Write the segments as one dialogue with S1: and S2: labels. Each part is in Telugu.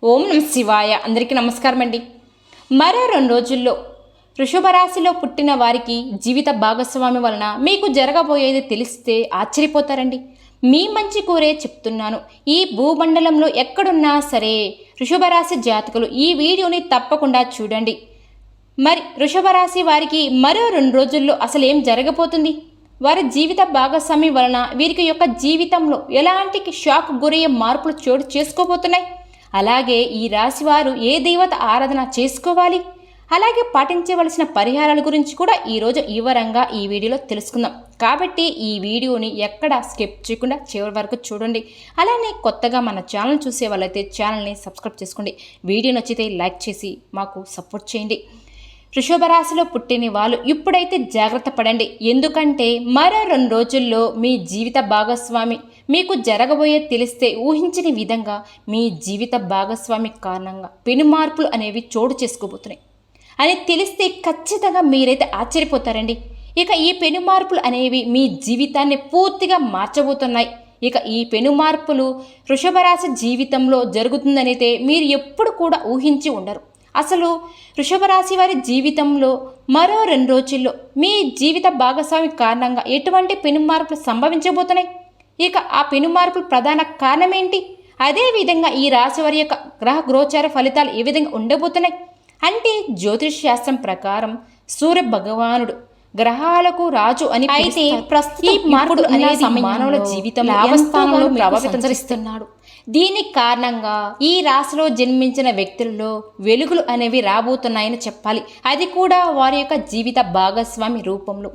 S1: ఓం నమ శివాయ. అందరికీ నమస్కారం అండి. మరో 2 రోజుల్లో వృషభ రాశిలో పుట్టిన వారికి జీవిత భాగస్వామి వలన మీకు జరగబోయేది తెలిస్తే ఆశ్చర్యపోతారండి. మీ మంచి కోరే చెప్తున్నాను. ఈ భూమండలంలో ఎక్కడున్నా సరే వృషభ రాశి జాతకులు ఈ వీడియోని తప్పకుండా చూడండి. మరి వృషభ రాశి వారికి మరో 2 రోజుల్లో అసలు ఏం జరగబోతుంది? వారి జీవిత భాగస్వామి వలన వీరికి యొక్క జీవితంలో ఎలాంటి షాక్ గురయ్యే మార్పులు చోటు చేసుకోబోతున్నాయి? అలాగే ఈ రాశివారు ఏ దేవత ఆరాధన చేసుకోవాలి, అలాగే పాటించవలసిన పరిహారాల గురించి కూడా ఈరోజు వివరంగా ఈ వీడియోలో తెలుసుకుందాం. కాబట్టి ఈ వీడియోని ఎక్కడ స్కిప్ చేయకుండా చివరి వరకు చూడండి. అలానే కొత్తగా మన ఛానల్ చూసే వాళ్ళైతే ఛానల్ని సబ్స్క్రైబ్ చేసుకోండి. వీడియో నచ్చితే లైక్ చేసి మాకు సపోర్ట్ చేయండి. వృషభ రాశిలో పుట్టిన వాళ్ళు ఇప్పుడైతే జాగ్రత్త పడండి. ఎందుకంటే మరో 2 రోజుల్లో మీ జీవిత భాగస్వామి మీకు జరగబోయే తెలిస్తే ఊహించని విధంగా మీ జీవిత భాగస్వామి కారణంగా పెను మార్పులు అనేవి చోటు చేసుకోబోతున్నాయి అని తెలిస్తే ఖచ్చితంగా మీరైతే ఆశ్చర్యపోతారండి. ఇక ఈ పెను మార్పులు అనేవి మీ జీవితాన్ని పూర్తిగా మార్చబోతున్నాయి. ఇక ఈ పెను మార్పులు వృషభ రాశి జీవితంలో జరుగుతుందనైతే మీరు ఎప్పుడు కూడా ఊహించి ఉండరు. అసలు వృషభ రాశి వారి జీవితంలో మరో 2 రోజుల్లో మీ జీవిత భాగస్వామి కారణంగా ఎటువంటి పెను మార్పులు సంభవించబోతున్నాయి? ఇక ఆ పెను మార్పుల ప్రధాన కారణం ఏంటి? అదేవిధంగా ఈ రాశి వారి యొక్క గ్రహ గోచార ఫలితాలు ఏ విధంగా ఉండబోతున్నాయి అంటే, జ్యోతిష్ శాస్త్రం ప్రకారం సూర్య భగవానుడు గ్రహాలకు రాజు అని అయితే ప్రస్తుతం ఈ మార్పులు అనేది మానవుల జీవితం లాభస్థానంలో ప్రభావితం. దీనికి కారణంగా ఈ రాశిలో జన్మించిన వ్యక్తుల్లో వెలుగులు అనేవి రాబోతున్నాయని చెప్పాలి. అది కూడా వారి యొక్క జీవిత భాగస్వామి రూపంలో.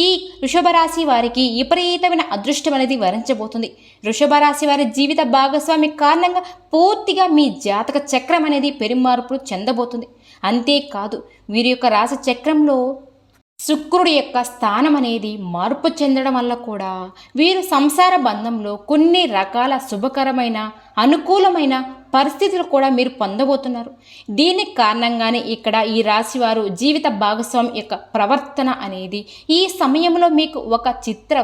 S1: ఈ వృషభ రాశి వారికి విపరీతమైన అదృష్టం అనేది వరించబోతుంది. వృషభ రాశి వారి జీవిత భాగస్వామి కారణంగా పూర్తిగా మీ జాతక చక్రం అనేది పెరుమార్పులు చెందబోతుంది. అంతేకాదు, వీరి యొక్క రాశి చక్రంలో శుక్రుడి యొక్క స్థానం అనేది మార్పు చెందడం వల్ల కూడా వీరు సంసార బంధంలో కొన్ని రకాల శుభకరమైన అనుకూలమైన పరిస్థితులు కూడా మీరు పొందబోతున్నారు. దీనికి కారణంగానే ఇక్కడ ఈ రాశివారు జీవిత భాగస్వామి యొక్క ప్రవర్తన అనేది ఈ సమయంలో మీకు ఒక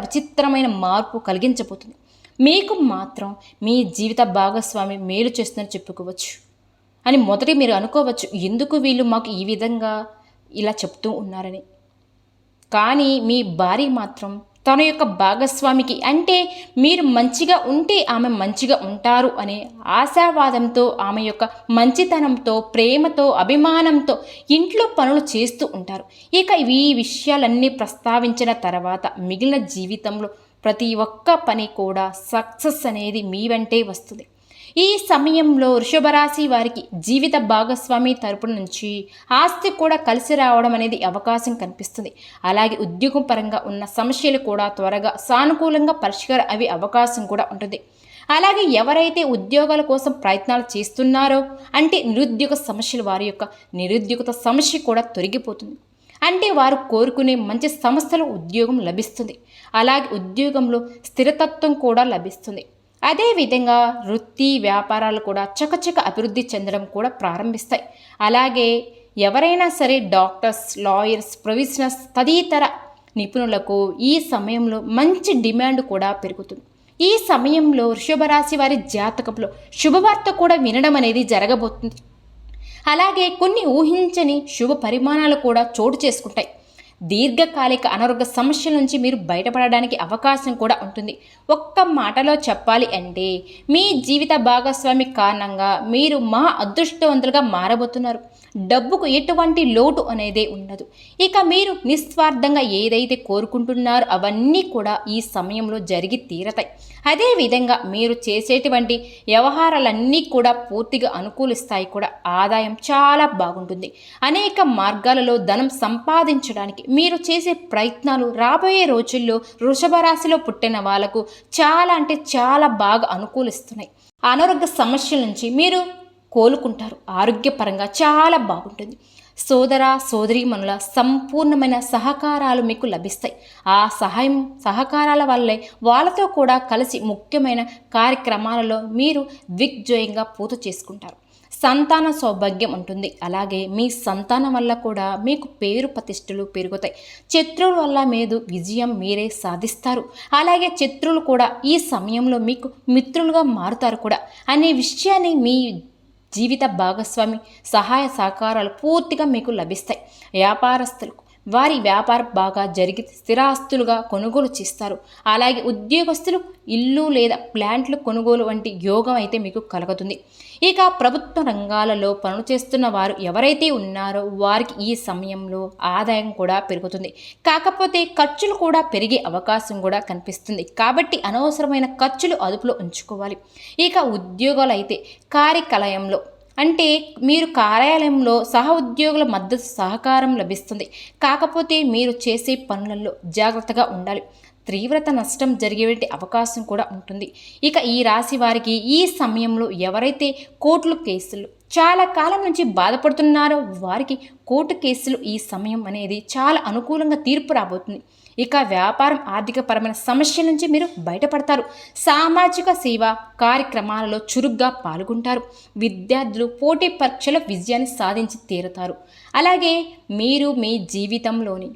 S1: విచిత్రమైన మార్పు కలిగించబోతుంది. మీకు మాత్రం మీ జీవిత భాగస్వామి మేలు చేస్తుందని చెప్పుకోవచ్చు అని మొదటి మీరు అనుకోవచ్చు. ఎందుకు వీళ్ళు మాకు ఈ విధంగా ఇలా చెప్తూ ఉన్నారని. కానీ మీ భార్య మాత్రం తన యొక్క భాగస్వామికి అంటే మీరు మంచిగా ఉంటే ఆమె మంచిగా ఉంటారు అనే ఆశావాదంతో, ఆమె యొక్క మంచితనంతో, ప్రేమతో, అభిమానంతో ఇంట్లో పనులు చేస్తూ ఉంటారు. ఇక ఈ విషయాలన్నీ ప్రస్తావించిన తర్వాత మిగిలిన జీవితంలో ప్రతి ఒక్క పని కూడా సక్సెస్ అనేది మీ వెంటే వస్తుంది. ఈ సమయంలో వృషభ రాశి వారికి జీవిత భాగస్వామి తరపు నుంచి ఆస్తి కూడా కలిసి రావడం అనేది అవకాశం కనిపిస్తుంది. అలాగే ఉద్యోగం పరంగా ఉన్న సమస్యలు కూడా త్వరగా సానుకూలంగా పరిష్కారం అయ్యే అవకాశం కూడా ఉంటుంది. అలాగే ఎవరైతే ఉద్యోగాల కోసం ప్రయత్నాలు చేస్తున్నారో అంటే నిరుద్యోగ సమస్యలు, వారి యొక్క నిరుద్యోగత సమస్య కూడా తొలగిపోతుంది. అంటే వారు కోరుకునే మంచి సంస్థలో ఉద్యోగం లభిస్తుంది. అలాగే ఉద్యోగంలో స్థిరతత్వం కూడా లభిస్తుంది. అదేవిధంగా వృత్తి వ్యాపారాలు కూడా చకచక అభివృద్ధి చెందడం కూడా ప్రారంభిస్తాయి. అలాగే ఎవరైనా సరే డాక్టర్స్, లాయర్స్, ప్రొఫెషనల్స్ తదితర నిపుణులకు ఈ సమయంలో మంచి డిమాండ్ కూడా పెరుగుతుంది. ఈ సమయంలో వృషభ రాశి వారి జాతకంలో శుభవార్త కూడా వినడం అనేది జరగబోతుంది. అలాగే కొన్ని ఊహించని శుభ పరిమాణాలు కూడా చోటు చేసుకుంటాయి. దీర్ఘకాలిక అనారోగ్య సమస్యల నుంచి మీరు బయటపడడానికి అవకాశం కూడా ఉంటుంది. ఒక్క మాటలో చెప్పాలి అంటే మీ జీవిత భాగస్వామి కారణంగా మీరు మహా అదృష్టవంతులుగా మారబోతున్నారు. డబ్బుకు ఎటువంటి లోటు అనేదే ఉండదు. ఇక మీరు నిస్వార్థంగా ఏదైతే కోరుకుంటున్నారో అవన్నీ కూడా ఈ సమయంలో జరిగి తీరతాయి. అదేవిధంగా మీరు చేసేటువంటి వ్యవహారాలన్నీ కూడా పూర్తిగా అనుకూలిస్తాయి కూడా. ఆదాయం చాలా బాగుంటుంది. అనేక మార్గాలలో ధనం సంపాదించడానికి మీరు చేసే ప్రయత్నాలు రాబోయే రోజుల్లో వృషభ రాశిలో పుట్టిన వాళ్ళకు చాలా అంటే చాలా బాగా అనుకూలిస్తున్నాయి. అనారోగ్య సమస్యల నుంచి మీరు కోలుకుంటారు. ఆరోగ్యపరంగా చాలా బాగుంటుంది. సోదర సోదరీమణుల సంపూర్ణమైన సహకారాలు మీకు లభిస్తాయి. ఆ సహకారాల వల్లే వాళ్ళతో కూడా కలిసి ముఖ్యమైన కార్యక్రమాలలో మీరు దిగ్విజయంగా పూర్తి చేసుకుంటారు. సంతాన సౌభాగ్యం ఉంటుంది. అలాగే మీ సంతానం వల్ల కూడా మీకు పేరు ప్రతిష్టలు పెరుగుతాయి. శత్రువుల వల్ల మీరు విజయం మీరే సాధిస్తారు. అలాగే శత్రువులు కూడా ఈ సమయంలో మీకు మిత్రులుగా మారుతారు కూడా అనే విషయాన్ని మీ జీవిత భాగస్వామి సహాయ సహకారాలు పూర్తిగా మీకు లభిస్తాయి. వ్యాపారస్తులకు వారి వ్యాపారం బాగా జరిగి స్థిరాస్తులుగా కొనుగోలు చేస్తారు. అలాగే ఉద్యోగస్తులు ఇల్లు లేదా ప్లాంట్లు కొనుగోలు వంటి యోగం అయితే మీకు కలుగుతుంది. ఇక ప్రభుత్వ రంగాలలో పనులు చేస్తున్న వారు ఎవరైతే ఉన్నారో వారికి ఈ సమయంలో ఆదాయం కూడా పెరుగుతుంది. కాకపోతే ఖర్చులు కూడా పెరిగే అవకాశం కూడా కనిపిస్తుంది. కాబట్టి అనవసరమైన ఖర్చులు అదుపులో ఉంచుకోవాలి. ఇక ఉద్యోగాలు అయితే కార్యకలయంలో అంటే మీరు కార్యాలయంలో సహ ఉద్యోగుల మద్దతు సహకారం లభిస్తుంది. కాకపోతే మీరు చేసే పనులలో జాగ్రత్తగా ఉండాలి. తీవ్రత నష్టం జరిగే అవకాశం కూడా ఉంటుంది. ఇక ఈ రాశి వారికి ఈ సమయంలో ఎవరైతే కోర్టుల కేసులు చాలా కాలం నుంచి బాధపడుతున్నారో వారికి కోర్టు కేసులు ఈ సమయం అనేది చాలా అనుకూలంగా తీర్పు రాబోతుంది. ఇక వ్యాపారం ఆర్థికపరమైన సమస్యల నుంచి మీరు బయటపడతారు. సామాజిక సేవ కార్యక్రమాలలో చురుగ్గా పాల్గొంటారు. విద్యార్థులు పోటీ పరీక్షల విజయాన్ని సాధించి తీరుతారు. అలాగే మీరు మీ జీవితంలోని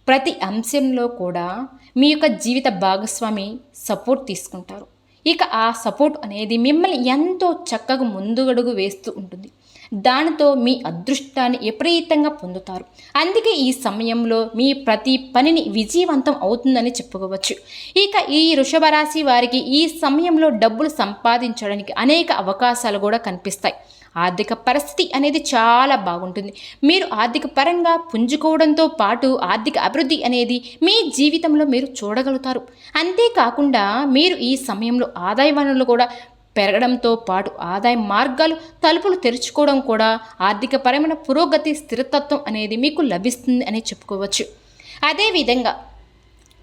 S1: ప్రతి అంశంలో కూడా మీ యొక్క జీవిత భాగస్వామి సపోర్ట్ తీసుకుంటారు. ఇక ఆ సపోర్ట్ అనేది మిమ్మల్ని ఎంతో చక్కగా ముందుగడుగు వేస్తూ ఉంటుంది. దానితో మీ అదృష్టాన్ని విపరీతంగా పొందుతారు. అందుకే ఈ సమయంలో మీ ప్రతి పనిని విజయవంతం అవుతుందని చెప్పుకోవచ్చు. ఇక ఈ వృషభ రాశి వారికి ఈ సమయంలో డబ్బులు సంపాదించడానికి అనేక అవకాశాలు కూడా కనిపిస్తాయి. ఆర్థిక పరిస్థితి అనేది చాలా బాగుంటుంది. మీరు ఆర్థిక పరంగా పుంజుకోవడంతో పాటు ఆర్థిక అభివృద్ధి అనేది మీ జీవితంలో మీరు చూడగలుగుతారు. అంతేకాకుండా మీరు ఈ సమయంలో ఆదాయ వనరులు కూడా పెరగడంతో పాటు ఆదాయ మార్గాలు తలుపులు తెరుచుకోవడం కూడా ఆర్థికపరమైన పురోగతి స్థిరతత్వం అనేది మీకు లభిస్తుంది అని చెప్పుకోవచ్చు. అదేవిధంగా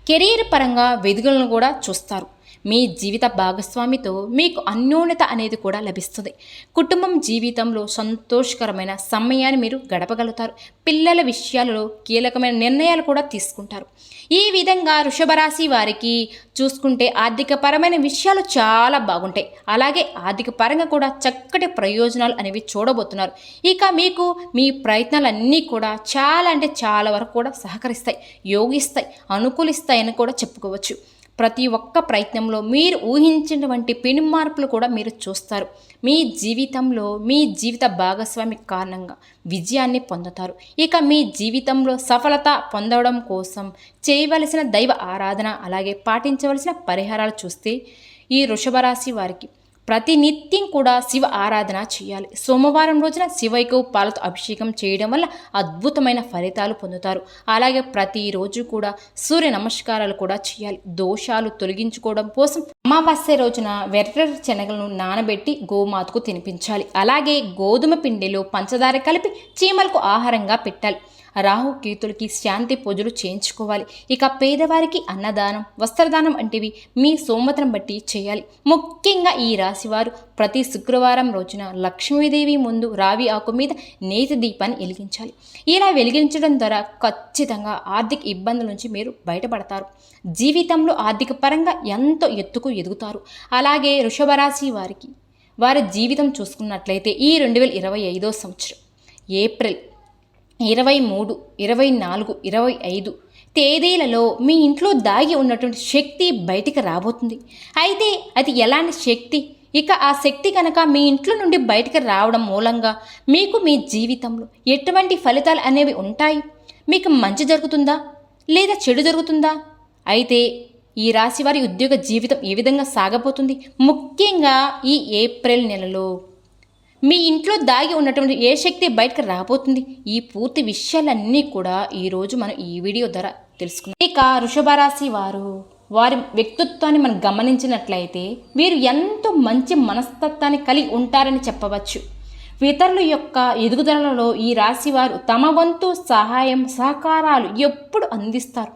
S1: కెరీర్ పరంగా వెలుగులను కూడా చూస్తారు. మీ జీవిత భాగస్వామితో మీకు అన్యోన్యత అనేది కూడా లభిస్తుంది. కుటుంబం జీవితంలో సంతోషకరమైన సమయాన్ని మీరు గడపగలుగుతారు. పిల్లల విషయాలలో కీలకమైన నిర్ణయాలు కూడా తీసుకుంటారు. ఈ విధంగా వృషభ రాశి వారికి చూసుకుంటే ఆర్థికపరమైన విషయాలు చాలా బాగుంటాయి. అలాగే ఆర్థిక పరంగా కూడా చక్కటి ప్రయోజనాలు అనేవి చూడబోతున్నారు. ఇక మీకు మీ ప్రయత్నాలన్నీ కూడా చాలా అంటే చాలా వరకు కూడా సహకరిస్తాయి, యోగిస్తాయి, అనుకూలిస్తాయని కూడా చెప్పుకోవచ్చు. ప్రతి ఒక్క ప్రయత్నంలో మీరు ఊహించినటువంటి పెను మార్పులు కూడా మీరు చూస్తారు. మీ జీవితంలో మీ జీవిత భాగస్వామి కారణంగా విజయాన్ని పొందుతారు. ఇక మీ జీవితంలో సఫలత పొందడం కోసం చేయవలసిన దైవ ఆరాధన అలాగే పాటించవలసిన పరిహారాలు చూస్తే ఈ వృషభ రాశి వారికి ప్రతినిత్యం కూడా శివ ఆరాధన చేయాలి. సోమవారం రోజున శివైకు పాలతో అభిషేకం చేయడం వల్ల అద్భుతమైన ఫలితాలు పొందుతారు. అలాగే ప్రతిరోజు కూడా సూర్య నమస్కారాలు కూడా చేయాలి. దోషాలు తొలగించుకోవడం కోసం అమావాస్య రోజున వెర్ర శనగలను నానబెట్టి గోమాతకు తినిపించాలి. అలాగే గోధుమ పిండిలో పంచదార కలిపి చీమలకు ఆహారంగా పెట్టాలి. రాహుకేతులకి శాంతి పూజలు చేయించుకోవాలి. ఇక పేదవారికి అన్నదానం వస్త్రదానం వంటివి మీ సోమతనం బట్టి చేయాలి. ముఖ్యంగా ఈ రాశివారు ప్రతి శుక్రవారం రోజున లక్ష్మీదేవి ముందు రావి ఆకు మీద నేతి దీపాన్ని వెలిగించాలి. ఇలా వెలిగించడం ద్వారా ఖచ్చితంగా ఆర్థిక ఇబ్బందుల నుంచి మీరు బయటపడతారు. జీవితంలో ఆర్థిక పరంగా ఎంతో ఎత్తుకు ఎదుగుతారు. అలాగే వృషభ రాశి వారికి వారి జీవితం చూసుకున్నట్లయితే ఈ 2025 సంవత్సరం ఏప్రిల్ 23, 24, 25 తేదీలలో మీ ఇంట్లో దాగి ఉన్నటువంటి శక్తి బయటికి రాబోతుంది. అయితే అది ఎలాంటి శక్తి? ఇక ఆ శక్తి కనుక మీ ఇంట్లో నుండి బయటికి రావడం మూలంగా మీకు మీ జీవితంలో ఎటువంటి ఫలితాలు అనేవి ఉంటాయి? మీకు మంచి జరుగుతుందా లేదా చెడు జరుగుతుందా? అయితే ఈ రాశి వారి ఉద్యోగ జీవితం ఏ విధంగా సాగబోతుంది? ముఖ్యంగా ఈ ఏప్రిల్ నెలలో మీ ఇంట్లో దాగి ఉన్నటువంటి ఏ శక్తి బయటకు రాబోతుంది? ఈ పూర్తి విషయాలన్నీ కూడా ఈరోజు మనం ఈ వీడియో ద్వారా తెలుసుకున్నాం. ఇక వృషభ రాశి వారి వ్యక్తిత్వాన్ని మనం గమనించినట్లయితే వీరు ఎంతో మంచి మనస్తత్వాన్ని కలిగి ఉంటారని చెప్పవచ్చు. ఇతరుల యొక్క ఎదుగుదలలో ఈ రాశివారు తమ వంతు సహాయం సహకారాలు ఎప్పుడు అందిస్తారు.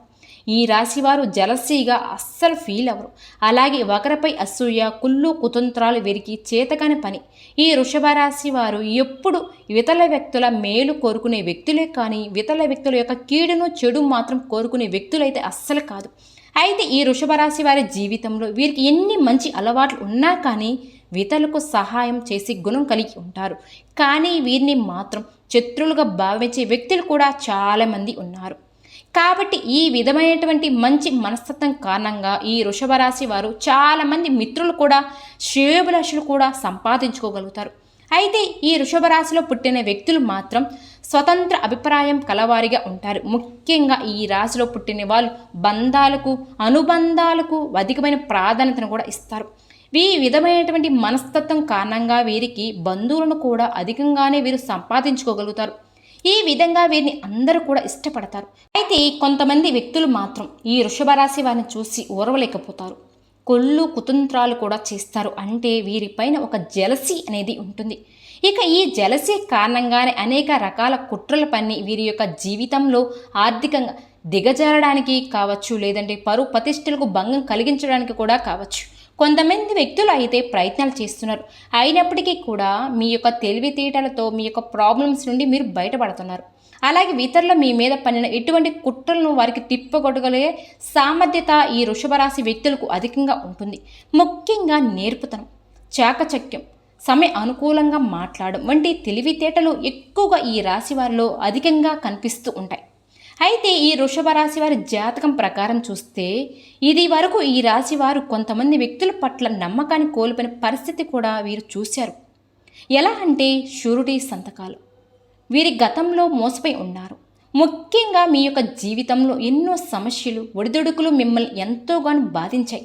S1: ఈ రాశివారు జలసీగా అస్సలు ఫీల్ అవ్వరు. అలాగే ఒకరిపై అసూయ కుళ్ళు కుతంత్రాలు వీరికి చేతకాని పని. ఈ వృషభ రాశి వారు ఎప్పుడు ఇతర వ్యక్తుల మేలు కోరుకునే వ్యక్తులే కానీ ఇతర వ్యక్తుల యొక్క కీడును చెడు మాత్రం కోరుకునే వ్యక్తులైతే అస్సలు కాదు. అయితే ఈ వృషభ రాశి వారి జీవితంలో వీరికి ఎన్ని మంచి అలవాట్లు ఉన్నా కానీ ఇతరులకు సహాయం చేసే గుణం కలిగి ఉంటారు. కానీ వీరిని మాత్రం శత్రువులుగా భావించే వ్యక్తులు కూడా చాలామంది ఉన్నారు. కాబట్టి ఈ విధమైనటువంటి మంచి మనస్తత్వం కారణంగా ఈ వృషభ రాశి వారు చాలామంది మిత్రులు కూడా శ్రేయోభిలాషులు కూడా సంపాదించుకోగలుగుతారు. అయితే ఈ వృషభ రాశిలో పుట్టిన వ్యక్తులు మాత్రం స్వతంత్ర అభిప్రాయం కలవారిగా ఉంటారు. ముఖ్యంగా ఈ రాశిలో పుట్టిన వాళ్ళు బంధాలకు, అనుబంధాలకు అధికమైన ప్రాధాన్యతను కూడా ఇస్తారు. ఈ విధమైనటువంటి మనస్తత్వం కారణంగా వీరికి బంధువులను కూడా అధికంగానే వీరు సంపాదించుకోగలుగుతారు. ఈ విధంగా వీరిని అందరూ కూడా ఇష్టపడతారు. అయితే కొంతమంది వ్యక్తులు మాత్రం ఈ వృషభ రాశి వారిని చూసి ఓర్వలేకపోతారు. కొల్లు కుతంత్రాలు కూడా చేస్తారు. అంటే వీరిపైన ఒక జలసీ అనేది ఉంటుంది. ఇక ఈ జలసీ కారణంగానే అనేక రకాల కుట్రల పని వీరి యొక్క జీవితంలో ఆర్థికంగా దిగజారడానికి కావచ్చు, లేదంటే పరువు ప్రతిష్టలకు భంగం కలిగించడానికి కూడా కావచ్చు. కొంతమంది వ్యక్తులు అయితే ప్రయత్నాలు చేస్తున్నారు. అయినప్పటికీ కూడా మీ యొక్క తెలివితేటలతో మీ యొక్క ప్రాబ్లమ్స్ నుండి మీరు బయటపడుతున్నారు. అలాగే ఇతరుల మీ మీద పనిన ఎటువంటి కుట్రలను వారికి తిప్పగొట్టగలిగే సామర్థ్యత ఈ వృషభ రాశి వ్యక్తులకు అధికంగా ఉంటుంది. ముఖ్యంగా నేర్పుతనం, చాకచక్యం, సమయ అనుకూలంగా మాట్లాడడం వంటి తెలివితేటలు ఎక్కువగా ఈ రాశి వారిలో అధికంగా కనిపిస్తూ ఉంటాయి. అయితే ఈ వృషభ రాశి వారి జాతకం ప్రకారం చూస్తే ఇది వరకు ఈ రాశి వారు కొంతమంది వ్యక్తుల పట్ల నమ్మకాన్ని కోల్పోయిన పరిస్థితి కూడా వీరు చూశారు. ఎలా అంటే షూరిటీ సంతకాలు వీరి గతంలో మోసపోయి ఉన్నారు. ముఖ్యంగా మీ యొక్క జీవితంలో ఎన్నో సమస్యలు, ఒడిదుడుకులు మిమ్మల్ని ఎంతోగానో బాధించాయి.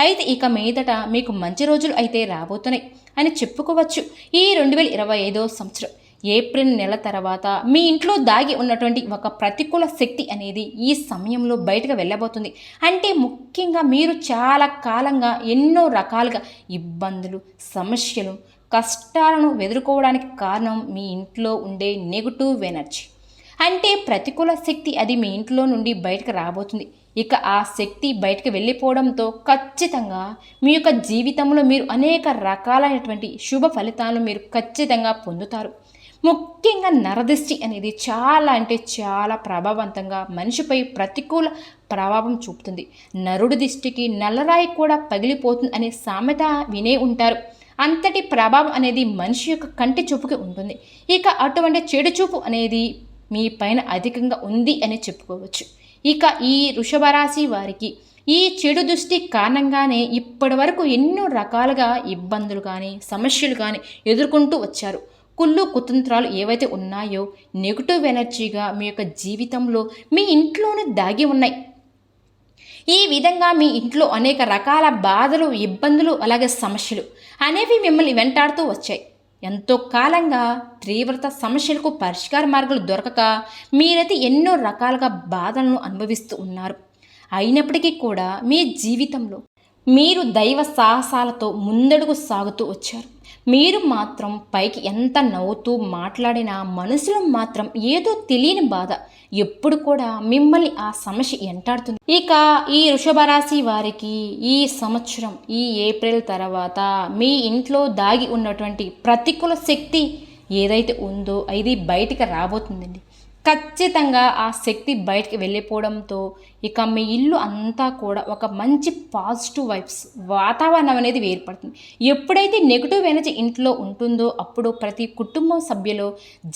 S1: అయితే ఇక మీదట మీకు మంచి రోజులు అయితే రాబోతున్నాయి అని చెప్పుకోవచ్చు. ఈ 2025 సంవత్సరం ఏప్రిల్ నెల తర్వాత మీ ఇంట్లో దాగి ఉన్నటువంటి ఒక ప్రతికూల శక్తి అనేది ఈ సమయంలో బయటకు వెళ్ళబోతుంది. అంటే ముఖ్యంగా మీరు చాలా కాలంగా ఎన్నో రకాలుగా ఇబ్బందులు, సమస్యలు, కష్టాలను ఎదుర్కోవడానికి కారణం మీ ఇంట్లో ఉండే నెగటివ్ ఎనర్జీ. అంటే ప్రతికూల శక్తి అది మీ ఇంట్లో నుండి బయటకు రాబోతుంది. ఇక ఆ శక్తి బయటకు వెళ్ళిపోవడంతో ఖచ్చితంగా మీ యొక్క జీవితంలో మీరు అనేక రకాలైనటువంటి శుభ ఫలితాలను మీరు ఖచ్చితంగా పొందుతారు. ముఖ్యంగా నరదృష్టి అనేది చాలా అంటే చాలా ప్రభావవంతంగా మనిషిపై ప్రతికూల ప్రభావం చూపుతుంది. నరుడి దిష్టికి నల్లరాయి కూడా పగిలిపోతుంది అనే సామెత వినే ఉంటారు. అంతటి ప్రభావం అనేది మనిషి యొక్క కంటి చూపుకి ఉంటుంది. ఇక అటువంటి చెడు చూపు అనేది మీ పైన అధికంగా ఉంది అని చెప్పుకోవచ్చు. ఇక ఈ వృషభ రాశి వారికి ఈ చెడు దృష్టి కారణంగానే ఇప్పటి వరకు ఎన్నో రకాలుగా ఇబ్బందులు కానీ సమస్యలు కానీ ఎదుర్కొంటూ వచ్చారు. కుళ్ళు కుతంత్రాలు ఏవైతే ఉన్నాయో నెగటివ్ ఎనర్జీగా మీ యొక్క జీవితంలో మీ ఇంట్లోనే దాగి ఉన్నాయి. ఈ విధంగా మీ ఇంట్లో అనేక రకాల బాధలు, ఇబ్బందులు, అలాగే సమస్యలు అనేవి మిమ్మల్ని వెంటాడుతూ వచ్చాయి. ఎంతో కాలంగా తీవ్రత సమస్యలకు పరిష్కార మార్గాలు దొరకక మీరైతే ఎన్నో రకాలుగా బాధలను అనుభవిస్తూ ఉన్నారు. అయినప్పటికీ కూడా మీ జీవితంలో మీరు దైవ సాహసాలతో ముందడుగు సాగుతూ వచ్చారు. మీరు మాత్రం పైకి ఎంత నవ్వుతూ మాట్లాడినా మనసులో మాత్రం ఏదో తెలియని బాధ ఎప్పుడు కూడా మిమ్మల్ని ఆ సమస్య ఎంటాడుతుంది. ఇక ఈ వృషభ రాశి వారికి ఈ సంవత్సరం ఈ ఏప్రిల్ తర్వాత మీ ఇంట్లో దాగి ఉన్నటువంటి ప్రతికూల శక్తి ఏదైతే ఉందో అది బయటికి రాబోతుందండి. ఖచ్చితంగా ఆ శక్తి బయటికి వెళ్ళిపోవడంతో ఇక మీ ఇల్లు అంతా కూడా ఒక మంచి పాజిటివ్ వైబ్స్ వాతావరణం అనేది ఏర్పడుతుంది. ఎప్పుడైతే నెగిటివ్ ఎనర్జీ ఇంట్లో ఉంటుందో అప్పుడు ప్రతి కుటుంబ సభ్యులు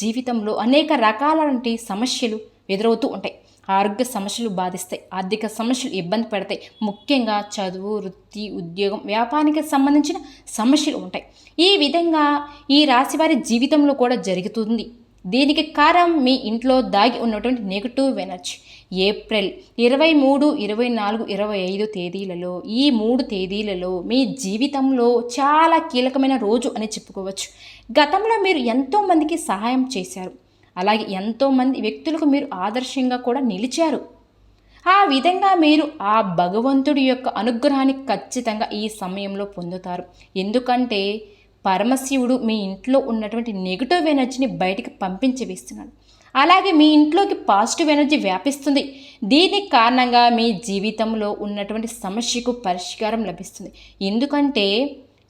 S1: జీవితంలో అనేక రకాలైన సమస్యలు ఎదురవుతూ ఉంటాయి. ఆరోగ్య సమస్యలు బాధిస్తాయి, ఆర్థిక సమస్యలు ఇబ్బంది పెడతాయి. ముఖ్యంగా చదువు, వృత్తి, ఉద్యోగం, వ్యాపారానికి సంబంధించిన సమస్యలు ఉంటాయి. ఈ విధంగా ఈ రాశి వారి జీవితంలో కూడా జరుగుతుంది. దీనికి కారణం మీ ఇంట్లో దాగి ఉన్నటువంటి నెగటివ్ ఎనర్జీ. ఏప్రిల్ 23, 24, 25 తేదీలలో ఈ 3 తేదీలలో మీ జీవితంలో చాలా కీలకమైన రోజు అని చెప్పుకోవచ్చు. గతంలో మీరు ఎంతోమందికి సహాయం చేశారు. అలాగే ఎంతోమంది వ్యక్తులకు మీరు ఆదర్శంగా కూడా నిలిచారు. ఆ విధంగా మీరు ఆ భగవంతుడి యొక్క అనుగ్రహాన్ని ఖచ్చితంగా ఈ సమయంలో పొందుతారు. ఎందుకంటే పరమశివుడు మీ ఇంట్లో ఉన్నటువంటి నెగిటివ్ ఎనర్జీని బయటికి పంపించి వేస్తున్నాడు. అలాగే మీ ఇంట్లోకి పాజిటివ్ ఎనర్జీ వ్యాపిస్తుంది. దీనికి కారణంగా మీ జీవితంలో ఉన్నటువంటి సమస్యకు పరిష్కారం లభిస్తుంది. ఎందుకంటే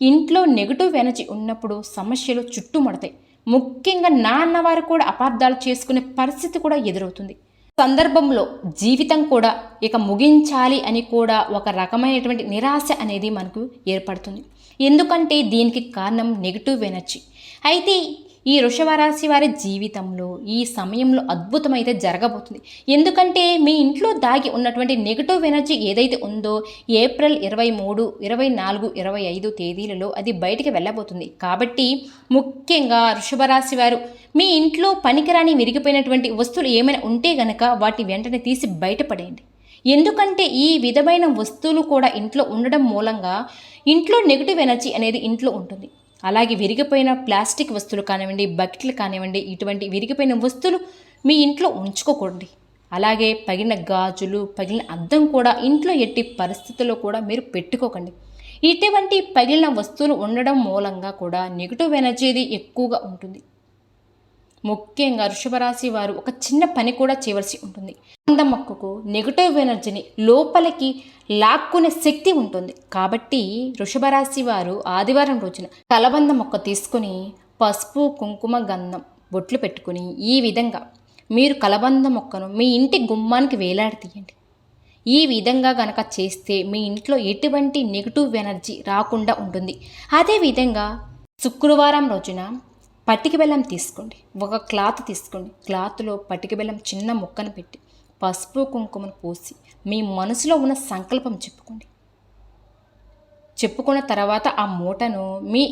S1: ఇంట్లో నెగిటివ్ ఎనర్జీ ఉన్నప్పుడు సమస్యలు చుట్టుముడతాయి. ముఖ్యంగా నాన్నవారు కూడా అపార్థాలు చేసుకునే పరిస్థితి కూడా ఎదురవుతుంది. సందర్భంలో జీవితం కూడా ఇక ముగించాలి అని కూడా ఒక రకమైనటువంటి నిరాశ అనేది మనకు ఏర్పడుతుంది. ఎందుకంటే దీనికి కారణం నెగిటివ్ ఎనర్జీ. అయితే ఈ వృషభ రాశి వారి జీవితంలో ఈ సమయంలో అద్భుతమైతే జరగబోతుంది. ఎందుకంటే మీ ఇంట్లో దాగి ఉన్నటువంటి నెగిటివ్ ఎనర్జీ ఏదైతే ఉందో ఏప్రిల్ 23, 24, 25 తేదీలలో అది బయటికి వెళ్ళబోతుంది. కాబట్టి ముఖ్యంగా వృషభ రాశి వారు మీ ఇంట్లో పనికిరాని విరిగిపోయినటువంటి వస్తువులు ఏమైనా ఉంటే గనక వాటి వెంటనే తీసి బయటపడేయండి. ఎందుకంటే ఈ విధమైన వస్తువులు కూడా ఇంట్లో ఉండడం మూలంగా ఇంట్లో నెగిటివ్ ఎనర్జీ అనేది ఇంట్లో ఉంటుంది. అలాగే విరిగిపోయిన ప్లాస్టిక్ వస్తువులు కానివ్వండి, బకెట్లు కానివ్వండి, ఇటువంటి విరిగిపోయిన వస్తువులు మీ ఇంట్లో ఉంచుకోకూడదు. అలాగే పగిలిన గాజులు, పగిలిన అద్దం కూడా ఇంట్లో ఎట్టి పరిస్థితుల్లో కూడా మీరు పెట్టుకోకండి. ఇటువంటి పగిలిన వస్తువులు ఉండడం మూలంగా కూడా నెగిటివ్ ఎనర్జీ ఎక్కువగా ఉంటుంది. ముఖ్యంగా వృషభ రాశి వారు ఒక చిన్న పని కూడా చేయవలసి ఉంటుంది. కలబంద మొక్కకు నెగిటివ్ ఎనర్జీని లోపలికి లాక్కునే శక్తి ఉంటుంది. కాబట్టి వృషభ రాశి వారు ఆదివారం రోజున కలబంద మొక్క తీసుకుని పసుపు, కుంకుమ, గంధం బొట్లు పెట్టుకుని ఈ విధంగా మీరు కలబంద మొక్కను మీ ఇంటి గుమ్మానికి వేలాడతీయండి. ఈ విధంగా గనక చేస్తే మీ ఇంట్లో ఎటువంటి నెగిటివ్ ఎనర్జీ రాకుండా ఉంటుంది. అదేవిధంగా శుక్రవారం రోజున పటిక బెల్లం తీసుకోండి. ఒక క్లాత్ తీసుకోండి. క్లాత్లో పటిక బెల్లం చిన్న ముక్కను పెట్టి పసుపు, కుంకుమను పోసి మీ మనసులో ఉన్న సంకల్పం చెప్పుకోండి. చెప్పుకున్న తర్వాత ఆ మూటను మీ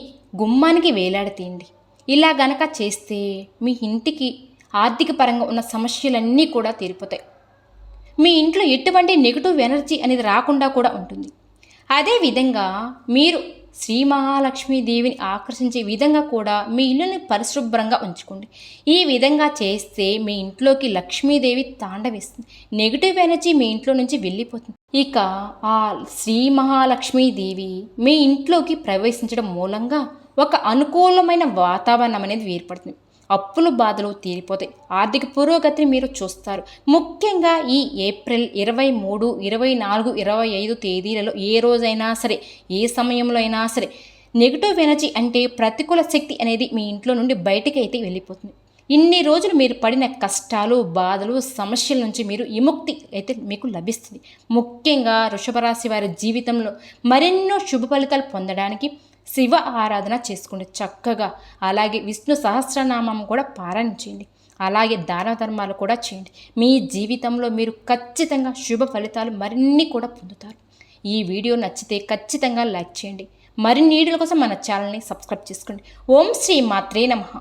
S1: గుమ్మానికి వేలాడతీయండి. ఇలా గనక చేస్తే మీ ఇంటికి ఆర్థిక పరంగా ఉన్న సమస్యలన్నీ కూడా తీరిపోతాయి. మీ ఇంట్లో ఎటువంటి నెగిటివ్ ఎనర్జీ అనేది రాకుండా కూడా ఉంటుంది. అదేవిధంగా మీరు శ్రీ మహాలక్ష్మీదేవిని ఆకర్షించే విధంగా కూడా మీ ఇల్లుని పరిశుభ్రంగా ఉంచుకోండి. ఈ విధంగా చేస్తే మీ ఇంట్లోకి లక్ష్మీదేవి తాండవిస్తుంది. నెగిటివ్ ఎనర్జీ మీ ఇంట్లో నుంచి వెళ్ళిపోతుంది. ఇక ఆ శ్రీ మహాలక్ష్మీదేవి మీ ఇంట్లోకి ప్రవేశించడం మూలంగా ఒక అనుకూలమైన వాతావరణం అనేది ఏర్పడుతుంది. అప్పుల బాధలు తీరిపోతాయి. ఆర్థిక పురోగతిని మీరు చూస్తారు. ముఖ్యంగా ఈ ఏప్రిల్ 23, 24, 25 తేదీలలో ఏ రోజైనా సరే, ఏ సమయంలో అయినా సరే నెగిటివ్ ఎనర్జీ అంటే ప్రతికూల శక్తి అనేది మీ ఇంట్లో నుండి బయటికి అయితే వెళ్ళిపోతుంది. ఇన్ని రోజులు మీరు పడిన కష్టాలు, బాధలు, సమస్యల నుంచి మీరు విముక్తి అయితే మీకు లభిస్తుంది. ముఖ్యంగా వృషభ రాశి వారి జీవితంలో మరెన్నో శుభ ఫలితాలు పొందడానికి శివ ఆరాధన చేసుకోండి చక్కగా. అలాగే విష్ణు సహస్రనామం కూడా పారాయణ చేయండి. అలాగే దాన ధర్మాలు కూడా చేయండి. మీ జీవితంలో మీరు ఖచ్చితంగా శుభ ఫలితాలు మరిన్ని కూడా పొందుతారు. ఈ వీడియో నచ్చితే ఖచ్చితంగా లైక్ చేయండి. మరిన్ని వీడియోల కోసం మన ఛానల్ని సబ్స్క్రైబ్ చేసుకోండి. ఓం శ్రీ మాత్రే నమః.